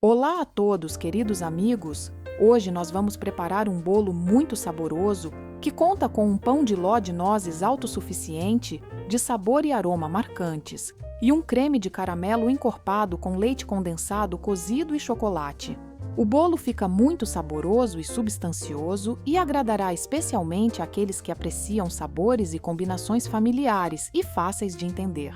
Olá a todos, queridos amigos! Hoje nós vamos preparar um bolo muito saboroso que conta com um pão de ló de nozes autossuficiente, de sabor e aroma marcantes, e um creme de caramelo encorpado com leite condensado cozido e chocolate. O bolo fica muito saboroso e substancioso e agradará especialmente àqueles que apreciam sabores e combinações familiares e fáceis de entender.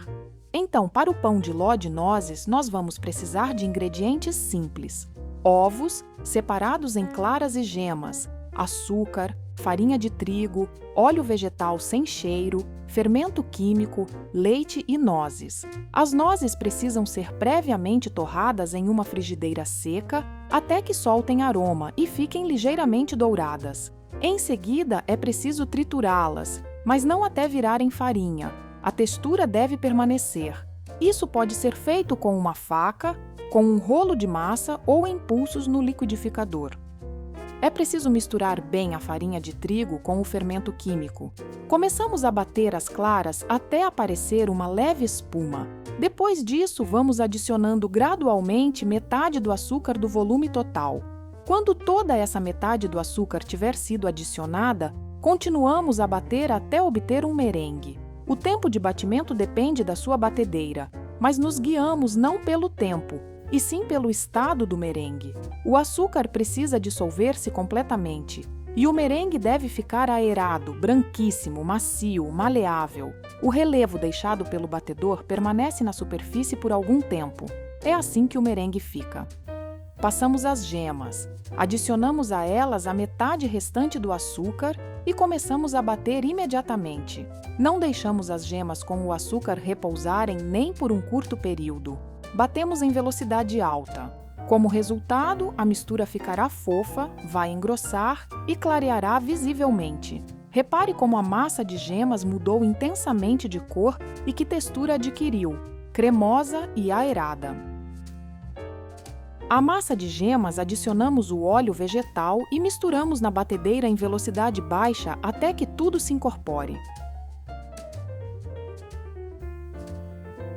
Então, para o pão de ló de nozes, nós vamos precisar de ingredientes simples: ovos, separados em claras e gemas, açúcar, farinha de trigo, óleo vegetal sem cheiro, fermento químico, leite e nozes. As nozes precisam ser previamente torradas em uma frigideira seca até que soltem aroma e fiquem ligeiramente douradas. Em seguida, é preciso triturá-las, mas não até virarem farinha. A textura deve permanecer. Isso pode ser feito com uma faca, com um rolo de massa ou em pulsos no liquidificador. É preciso misturar bem a farinha de trigo com o fermento químico. Começamos a bater as claras até aparecer uma leve espuma. Depois disso, vamos adicionando gradualmente metade do açúcar do volume total. Quando toda essa metade do açúcar tiver sido adicionada, continuamos a bater até obter um merengue. O tempo de batimento depende da sua batedeira, mas nos guiamos não pelo tempo, e sim pelo estado do merengue. O açúcar precisa dissolver-se completamente, e o merengue deve ficar aerado, branquíssimo, macio, maleável. O relevo deixado pelo batedor permanece na superfície por algum tempo. É assim que o merengue fica. Passamos as gemas, adicionamos a elas a metade restante do açúcar e começamos a bater imediatamente. Não deixamos as gemas com o açúcar repousarem nem por um curto período. Batemos em velocidade alta. Como resultado, a mistura ficará fofa, vai engrossar e clareará visivelmente. Repare como a massa de gemas mudou intensamente de cor e que textura adquiriu, cremosa e aerada. À massa de gemas adicionamos o óleo vegetal e misturamos na batedeira em velocidade baixa até que tudo se incorpore.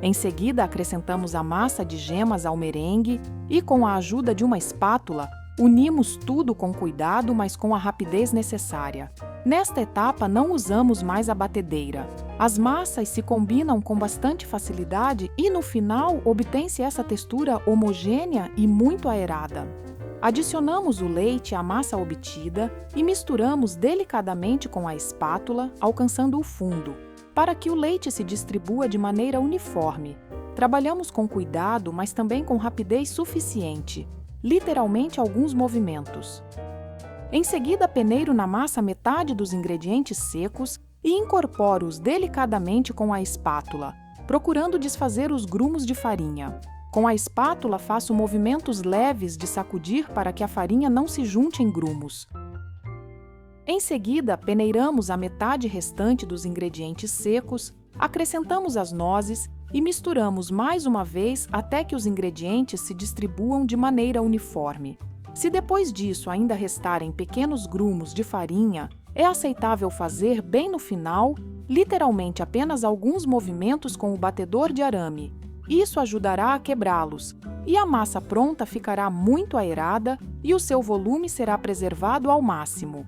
Em seguida, acrescentamos a massa de gemas ao merengue e, com a ajuda de uma espátula, unimos tudo com cuidado, mas com a rapidez necessária. Nesta etapa, não usamos mais a batedeira. As massas se combinam com bastante facilidade e, no final, obtém-se essa textura homogênea e muito aerada. Adicionamos o leite à massa obtida e misturamos delicadamente com a espátula, alcançando o fundo, para que o leite se distribua de maneira uniforme. Trabalhamos com cuidado, mas também com rapidez suficiente, literalmente alguns movimentos. Em seguida, peneiro na massa metade dos ingredientes secos e incorporo-os delicadamente com a espátula, procurando desfazer os grumos de farinha. Com a espátula, faço movimentos leves de sacudir para que a farinha não se junte em grumos. Em seguida, peneiramos a metade restante dos ingredientes secos, acrescentamos as nozes e misturamos mais uma vez até que os ingredientes se distribuam de maneira uniforme. Se depois disso ainda restarem pequenos grumos de farinha, é aceitável fazer bem no final, literalmente apenas alguns movimentos com o batedor de arame. Isso ajudará a quebrá-los, e a massa pronta ficará muito aerada e o seu volume será preservado ao máximo.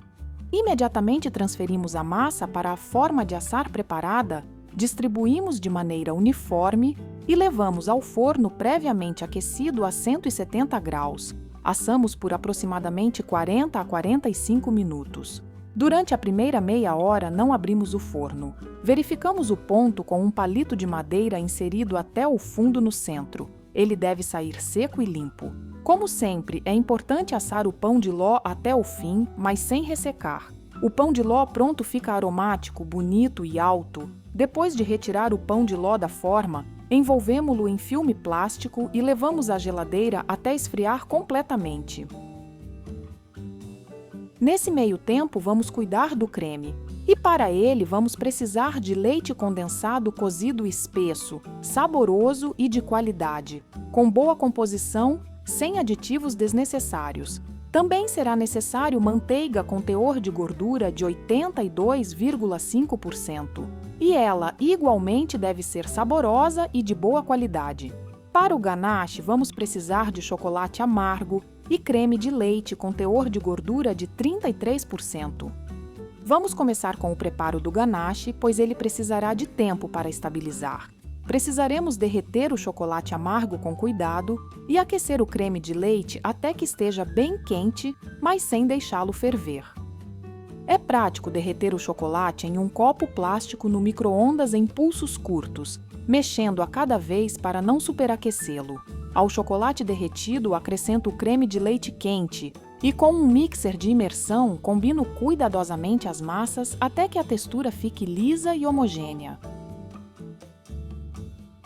Imediatamente transferimos a massa para a forma de assar preparada, distribuímos de maneira uniforme e levamos ao forno previamente aquecido a 170 graus. Assamos por aproximadamente 40 a 45 minutos. Durante a primeira meia hora, não abrimos o forno. Verificamos o ponto com um palito de madeira inserido até o fundo no centro. Ele deve sair seco e limpo. Como sempre, é importante assar o pão de ló até o fim, mas sem ressecar. O pão de ló pronto fica aromático, bonito e alto. Depois de retirar o pão de ló da forma, envolvemo-lo em filme plástico e levamos à geladeira até esfriar completamente. Nesse meio tempo, vamos cuidar do creme. E para ele, vamos precisar de leite condensado cozido espesso, saboroso e de qualidade, com boa composição, sem aditivos desnecessários. Também será necessário manteiga com teor de gordura de 82,5%. E ela, igualmente, deve ser saborosa e de boa qualidade. Para o ganache, vamos precisar de chocolate amargo e creme de leite com teor de gordura de 33%. Vamos começar com o preparo do ganache, pois ele precisará de tempo para estabilizar. Precisaremos derreter o chocolate amargo com cuidado e aquecer o creme de leite até que esteja bem quente, mas sem deixá-lo ferver. É prático derreter o chocolate em um copo plástico no micro-ondas em pulsos curtos, mexendo a cada vez para não superaquecê-lo. Ao chocolate derretido, acrescento o creme de leite quente e, com um mixer de imersão, combino cuidadosamente as massas até que a textura fique lisa e homogênea.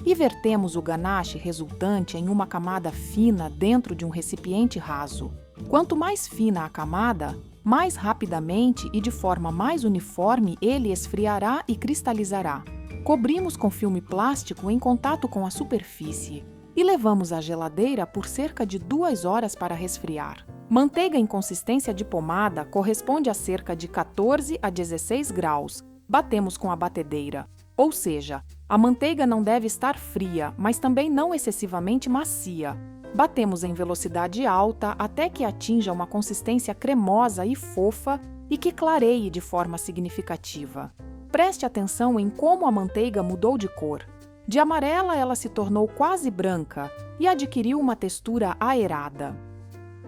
E vertemos o ganache resultante em uma camada fina dentro de um recipiente raso. Quanto mais fina a camada, mais rapidamente e de forma mais uniforme ele esfriará e cristalizará. Cobrimos com filme plástico em contato com a superfície e levamos à geladeira por cerca de 2 horas para resfriar. Manteiga em consistência de pomada corresponde a cerca de 14 a 16 graus. Batemos com a batedeira. Ou seja, a manteiga não deve estar fria, mas também não excessivamente macia. Batemos em velocidade alta até que atinja uma consistência cremosa e fofa e que clareie de forma significativa. Preste atenção em como a manteiga mudou de cor. De amarela, ela se tornou quase branca e adquiriu uma textura aerada.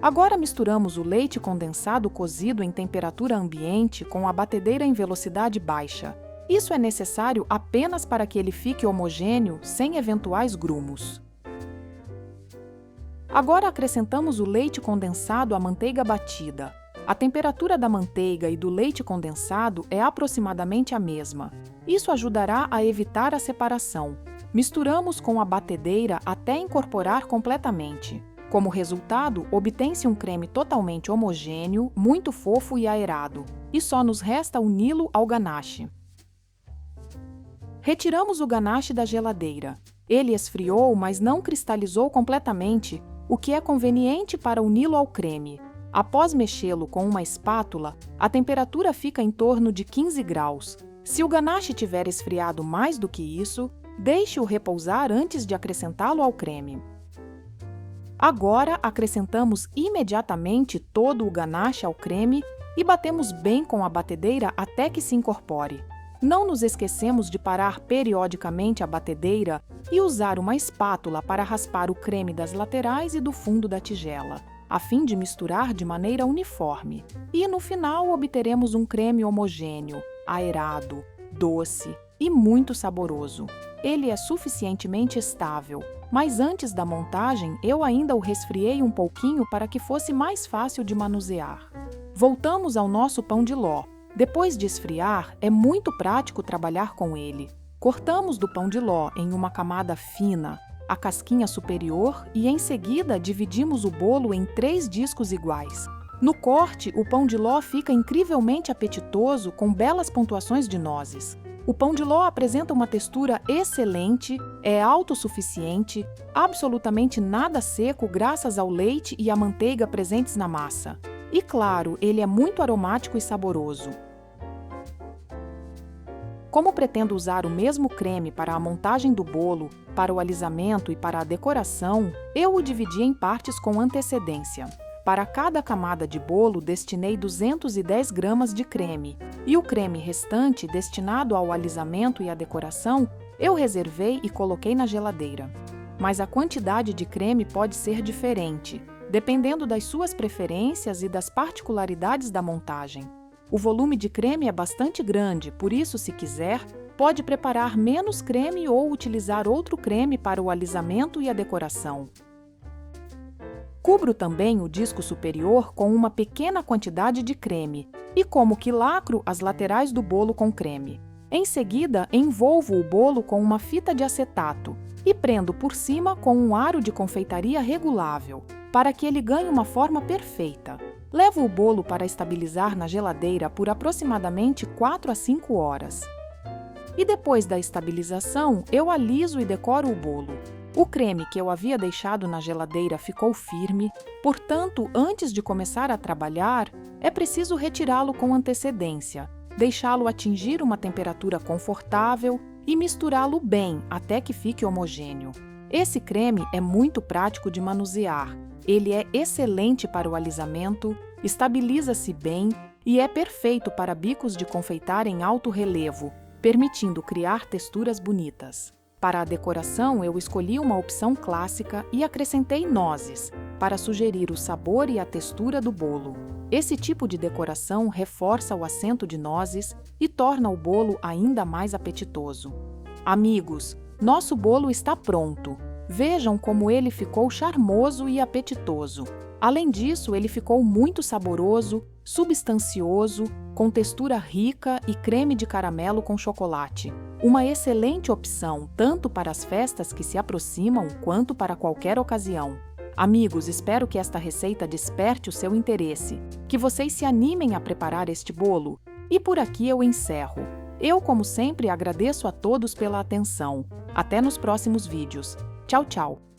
Agora misturamos o leite condensado cozido em temperatura ambiente com a batedeira em velocidade baixa. Isso é necessário apenas para que ele fique homogêneo, sem eventuais grumos. Agora acrescentamos o leite condensado à manteiga batida. A temperatura da manteiga e do leite condensado é aproximadamente a mesma. Isso ajudará a evitar a separação. Misturamos com a batedeira até incorporar completamente. Como resultado, obtém-se um creme totalmente homogêneo, muito fofo e aerado. E só nos resta uni-lo ao ganache. Retiramos o ganache da geladeira. Ele esfriou, mas não cristalizou completamente, o que é conveniente para uni-lo ao creme. Após mexê-lo com uma espátula, a temperatura fica em torno de 15 graus. Se o ganache tiver esfriado mais do que isso, deixe-o repousar antes de acrescentá-lo ao creme. Agora, acrescentamos imediatamente todo o ganache ao creme e batemos bem com a batedeira até que se incorpore. Não nos esquecemos de parar periodicamente a batedeira e usar uma espátula para raspar o creme das laterais e do fundo da tigela, a fim de misturar de maneira uniforme. E no final obteremos um creme homogêneo, aerado, doce e muito saboroso. Ele é suficientemente estável, mas antes da montagem eu ainda o resfriei um pouquinho para que fosse mais fácil de manusear. Voltamos ao nosso pão de ló. Depois de esfriar, é muito prático trabalhar com ele. Cortamos do pão de ló em uma camada fina, a casquinha superior e em seguida dividimos o bolo em 3 discos iguais. No corte, o pão de ló fica incrivelmente apetitoso com belas pontuações de nozes. O pão de ló apresenta uma textura excelente, é autossuficiente, absolutamente nada seco graças ao leite e à manteiga presentes na massa. E claro, ele é muito aromático e saboroso. Como pretendo usar o mesmo creme para a montagem do bolo, para o alisamento e para a decoração, eu o dividi em partes com antecedência. Para cada camada de bolo, destinei 210 gramas de creme, e o creme restante, destinado ao alisamento e à decoração, eu reservei e coloquei na geladeira. Mas a quantidade de creme pode ser diferente, dependendo das suas preferências e das particularidades da montagem. O volume de creme é bastante grande, por isso, se quiser, pode preparar menos creme ou utilizar outro creme para o alisamento e a decoração. Cubro também o disco superior com uma pequena quantidade de creme e como que lacro as laterais do bolo com creme. Em seguida, envolvo o bolo com uma fita de acetato e prendo por cima com um aro de confeitaria regulável, para que ele ganhe uma forma perfeita. Levo o bolo para estabilizar na geladeira por aproximadamente 4 a 5 horas. E depois da estabilização, eu aliso e decoro o bolo. O creme que eu havia deixado na geladeira ficou firme, portanto, antes de começar a trabalhar, é preciso retirá-lo com antecedência, deixá-lo atingir uma temperatura confortável e misturá-lo bem até que fique homogêneo. Esse creme é muito prático de manusear. Ele é excelente para o alisamento, estabiliza-se bem e é perfeito para bicos de confeitar em alto relevo, permitindo criar texturas bonitas. Para a decoração, eu escolhi uma opção clássica e acrescentei nozes, para sugerir o sabor e a textura do bolo. Esse tipo de decoração reforça o acento de nozes e torna o bolo ainda mais apetitoso. Amigos, nosso bolo está pronto. Vejam como ele ficou charmoso e apetitoso. Além disso, ele ficou muito saboroso, substancioso, com textura rica e creme de caramelo com chocolate. Uma excelente opção tanto para as festas que se aproximam quanto para qualquer ocasião. Amigos, espero que esta receita desperte o seu interesse, que vocês se animem a preparar este bolo. E por aqui eu encerro. Eu, como sempre, agradeço a todos pela atenção. Até nos próximos vídeos. Tchau, tchau!